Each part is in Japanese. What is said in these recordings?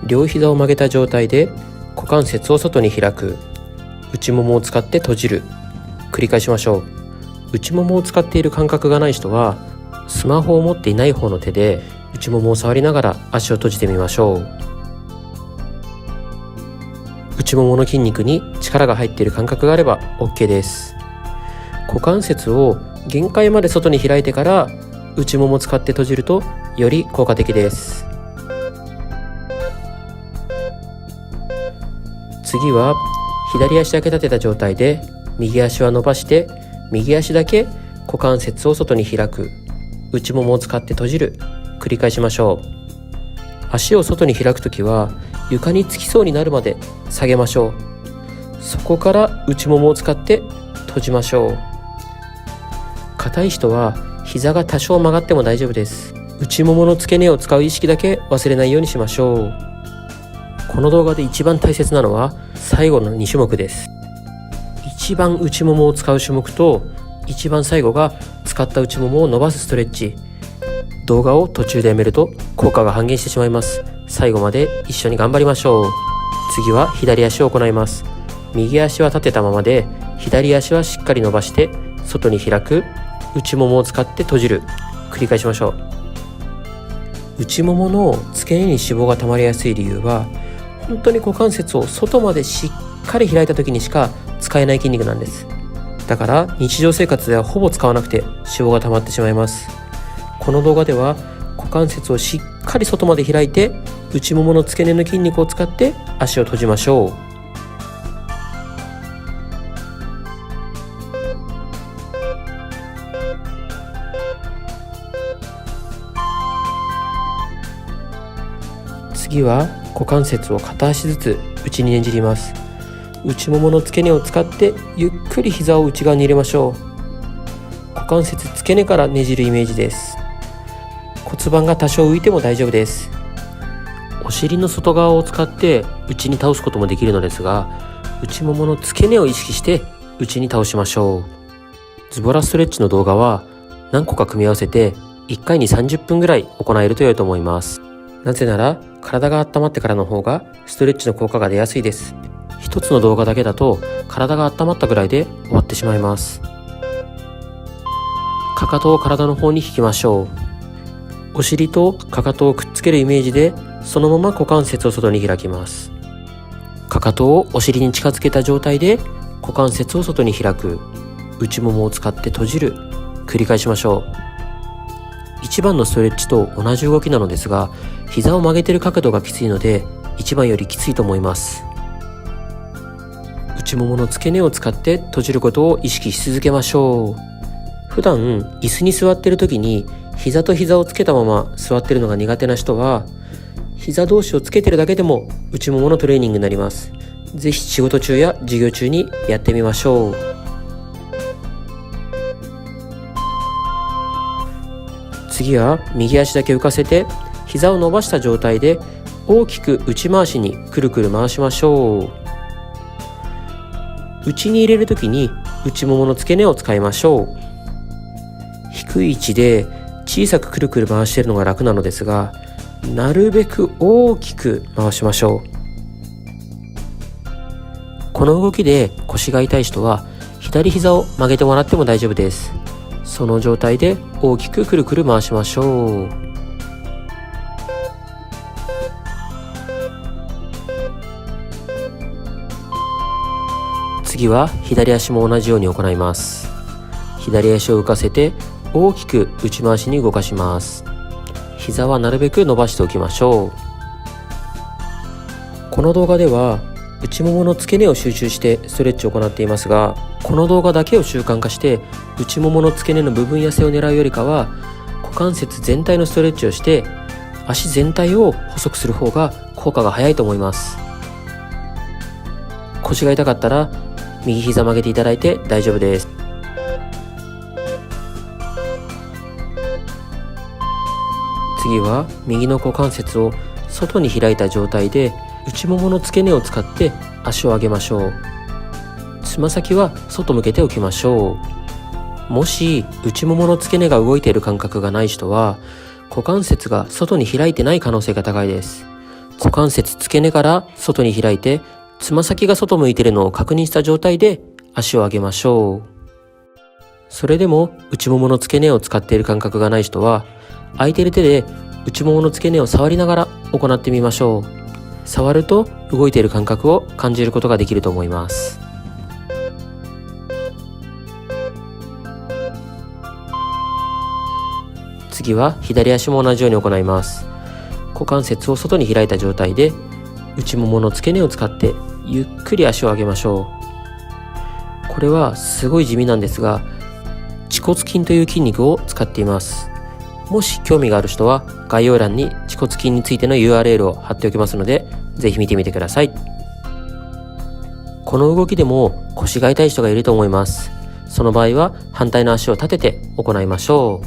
両膝を曲げた状態で股関節を外に開く、内ももを使って閉じる、繰り返しましょう。内ももを使っている感覚がない人はスマホを持っていない方の手で内ももを触りながら足を閉じてみましょう。内ももの筋肉に力が入っている感覚があれば OK です。股関節を限界まで外に開いてから内ももを使って閉じるとより効果的です。次は左足だけ立てた状態で右足は伸ばして右足だけ股関節を外に開く、内ももを使って閉じる、繰り返しましょう。足を外に開くときは床につきそうになるまで下げましょう。そこから内ももを使って閉じましょう。硬い人は膝が多少曲がっても大丈夫です。内ももの付け根を使う意識だけ忘れないようにしましょう。この動画で一番大切なのは最後の2種目です。一番内ももを使う種目と一番最後が使った内ももを伸ばすストレッチ。動画を途中でやめると効果が半減してしまいます。最後まで一緒に頑張りましょう。次は左足を行います。右足は立てたままで左足はしっかり伸ばして外に開く、内ももを使って閉じる、繰り返しましょう。内ももの付け根に脂肪が溜まりやすい理由は本当に股関節を外までしっかり開いた時にしか使えない筋肉なんです。だから日常生活ではほぼ使わなくて脂肪が溜まってしまいます。この動画では股関節をしっかり外まで開いて内ももの付け根の筋肉を使って足を閉じましょう。次は股関節を片足ずつ内にねじります。内ももの付け根を使ってゆっくり膝を内側に入れましょう。股関節付け根からねじるイメージです。骨盤が多少浮いても大丈夫です。お尻の外側を使って内に倒すこともできるのですが、内ももの付け根を意識して内に倒しましょう。ズボラストレッチの動画は何個か組み合わせて1回に30分ぐらい行えると良いと思います。なぜなら体が温まってからの方がストレッチの効果が出やすいです。一つの動画だけだと体が温まったぐらいで終わってしまいます。かかとを体の方に引きましょう。お尻とかかとをくっつけるイメージでそのまま股関節を外に開きます。かかとをお尻に近づけた状態で股関節を外に開く、内ももを使って閉じる、繰り返しましょう。1番のストレッチと同じ動きなのですが、膝を曲げている角度がきついので1番よりきついと思います。内ももの付け根を使って閉じることを意識し続けましょう。普段椅子に座っている時に膝と膝をつけたまま座っているのが苦手な人は膝同士をつけているだけでも内もものトレーニングになります。ぜひ仕事中や授業中にやってみましょう。次は右足だけ浮かせて膝を伸ばした状態で大きく内回しにくるくる回しましょう。内に入れるときに内ももの付け根を使いましょう。低い位置で小さくくるくる回しているのが楽なのですが、なるべく大きく回しましょう。この動きで腰が痛い人は左膝を曲げてもらっても大丈夫です。その状態で大きくくるくる回しましょう。次は左足も同じように行います。左足を浮かせて大きく内回しに動かします。膝はなるべく伸ばしておきましょう。この動画では内ももの付け根を集中してストレッチを行っていますが、この動画だけを習慣化して内ももの付け根の部分痩せを狙うよりかは股関節全体のストレッチをして足全体を細くする方が効果が早いと思います。腰が痛かったら右膝曲げていただいて大丈夫です。次は右の股関節を外に開いた状態で内ももの付け根を使って足を上げましょう。つま先は外向けておきましょう。もし内ももの付け根が動いている感覚がない人は股関節が外に開いてない可能性が高いです。股関節付け根から外に開いて、つま先が外向いているのを確認した状態で足を上げましょう。それでも内ももの付け根を使っている感覚がない人は、空いている手で内ももの付け根を触りながら行ってみましょう。触ると動いている感覚を感じることができると思います。次は左足も同じように行います。股関節を外に開いた状態で内ももの付け根を使ってゆっくり足を上げましょう。これはすごい地味なんですが、恥骨筋という筋肉を使っています。もし興味がある人は概要欄に恥骨筋についての URL を貼っておきますので、ぜひ見てみてください。この動きでも腰が痛い人がいると思います。その場合は反対の足を立てて行いましょ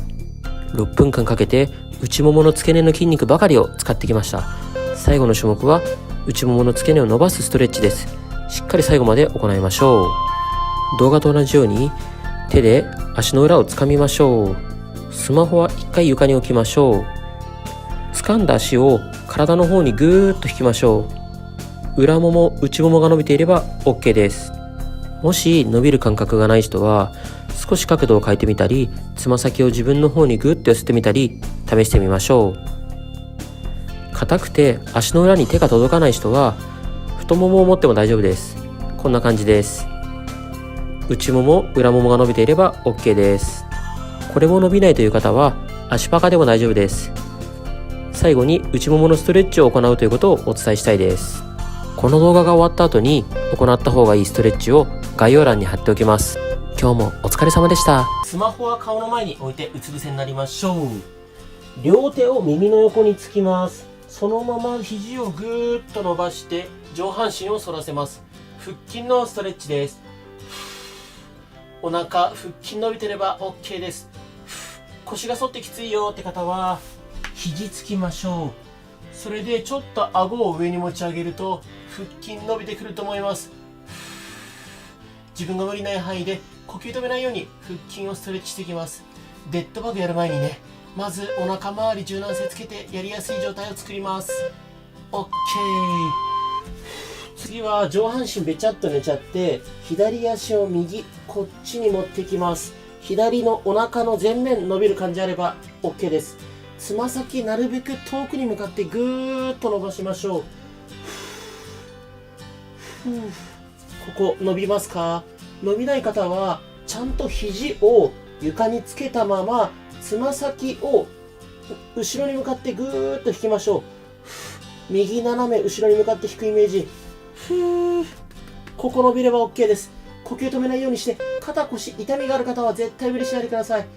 う。6分間かけて内ももの付け根の筋肉ばかりを使ってきました。最後の種目は内ももの付け根を伸ばすストレッチです。しっかり最後まで行いましょう。動画と同じように手で足の裏をつかみましょう。スマホは一回床に置きましょう。掴んだ足を体の方にぐーっと引きましょう。裏もも、内ももが伸びていれば OK です。もし伸びる感覚がない人は少し角度を変えてみたり、つま先を自分の方にぐっと寄せてみたり試してみましょう。硬くて足の裏に手が届かない人は太ももを持っても大丈夫です。こんな感じです。内もも、裏ももが伸びていれば OK です。これも伸びないという方は足パカでも大丈夫です。最後に内もものストレッチを行うということをお伝えしたいです。この動画が終わった後に行った方がいいストレッチを概要欄に貼っておきます。今日もお疲れ様でした。スマホは顔の前に置いてうつ伏せになりましょう。両手を耳の横につきます。そのまま肘をぐーっと伸ばして上半身を反らせます。腹筋のストレッチです。お腹、腹筋伸びてれば OK です。腰が反ってきついよって方は肘つきましょう。それでちょっと顎を上に持ち上げると腹筋伸びてくると思います。自分が無理ない範囲で呼吸止めないように腹筋をストレッチしていきます。デッドバグやる前にね、まずお腹周り柔軟性つけてやりやすい状態を作ります。 OK。 次は上半身べちゃっと寝ちゃって左足を右こっちに持ってきます。左のお腹の前面伸びる感じあれば OK です。つま先なるべく遠くに向かってぐーっと伸ばしましょう。ここ伸びますか？伸びない方はちゃんと肘を床につけたままつま先を後ろに向かってぐーっと引きましょう。右斜め後ろに向かって引くイメージ。ここ伸びれば OK です。呼吸止めないようにして、肩腰痛みがある方は絶対無理しないでください。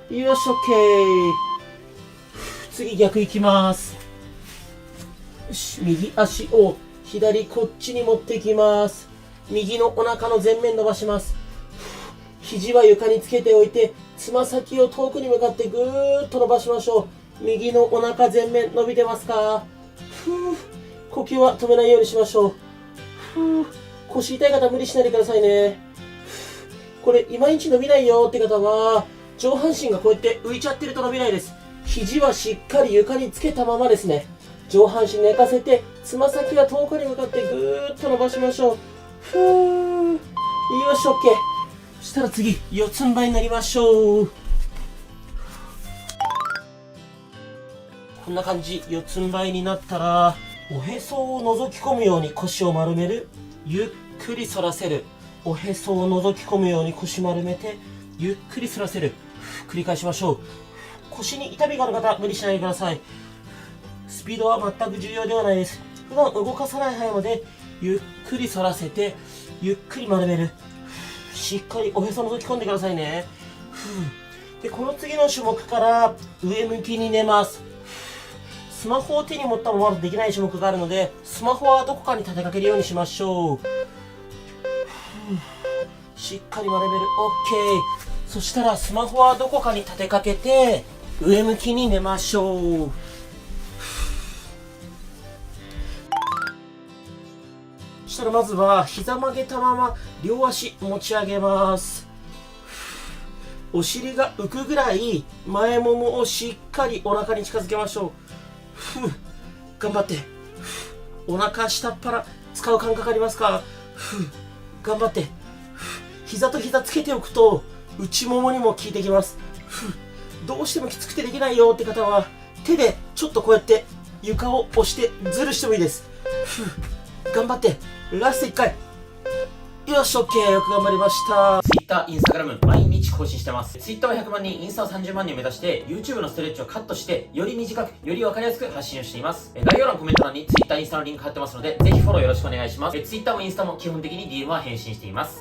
よし OK。 次逆いきます。よし、右足を左こっちに持っていきます。右のお腹の前面伸ばします。肘は床につけておいてつま先を遠くに向かってぐーっと伸ばしましょう。右のお腹前面伸びてますか？呼吸は止めないようにしましょう。腰痛い方無理しないでくださいね。これいまいち伸びないよって方は上半身がこうやって浮いちゃってると伸びないです。肘はしっかり床につけたままですね。上半身寝かせてつま先は遠くに向かってぐーっと伸ばしましょう。よし OK。 そしたら次四つん這いになりましょう。こんな感じ。四つん這いになったらおへそを覗き込むように腰を丸める。ゆっくり反らせる。おへそを覗き込むように腰丸めてゆっくり反らせる。繰り返しましょう。腰に痛みがある方無理しないでください。スピードは全く重要ではないです。普段動かさない範囲までゆっくり反らせてゆっくり丸める。しっかりおへそを覗き込んでくださいね。でこの次の種目から上向きに寝ます。スマホを手に持ったままできない種目があるので、スマホはどこかに立てかけるようにしましょう。しっかり丸める。 OK。 そしたらスマホはどこかに立てかけて上向きに寝ましょう。そしたらまずは膝曲げたまま両足持ち上げます。お尻が浮くぐらい前ももをしっかりお腹に近づけましょう。頑張って。お腹下っ腹使う感覚ありますか？頑張って。膝と膝つけておくと内ももにも効いてきます。どうしてもきつくてできないよって方は手でちょっとこうやって床を押してズルしてもいいです。頑張って。ラスト1回。よし、OK。よく頑張りました。Twitter、Instagram、毎日更新してます。Twitter は100万人、インスタは30万人を目指して、YouTube のストレッチをカットして、より短く、より分かりやすく発信をしています。概要欄、コメント欄に Twitter、インスタのリンク貼ってますので、ぜひフォローよろしくお願いします。Twitter もインスタも基本的に DM は返信しています。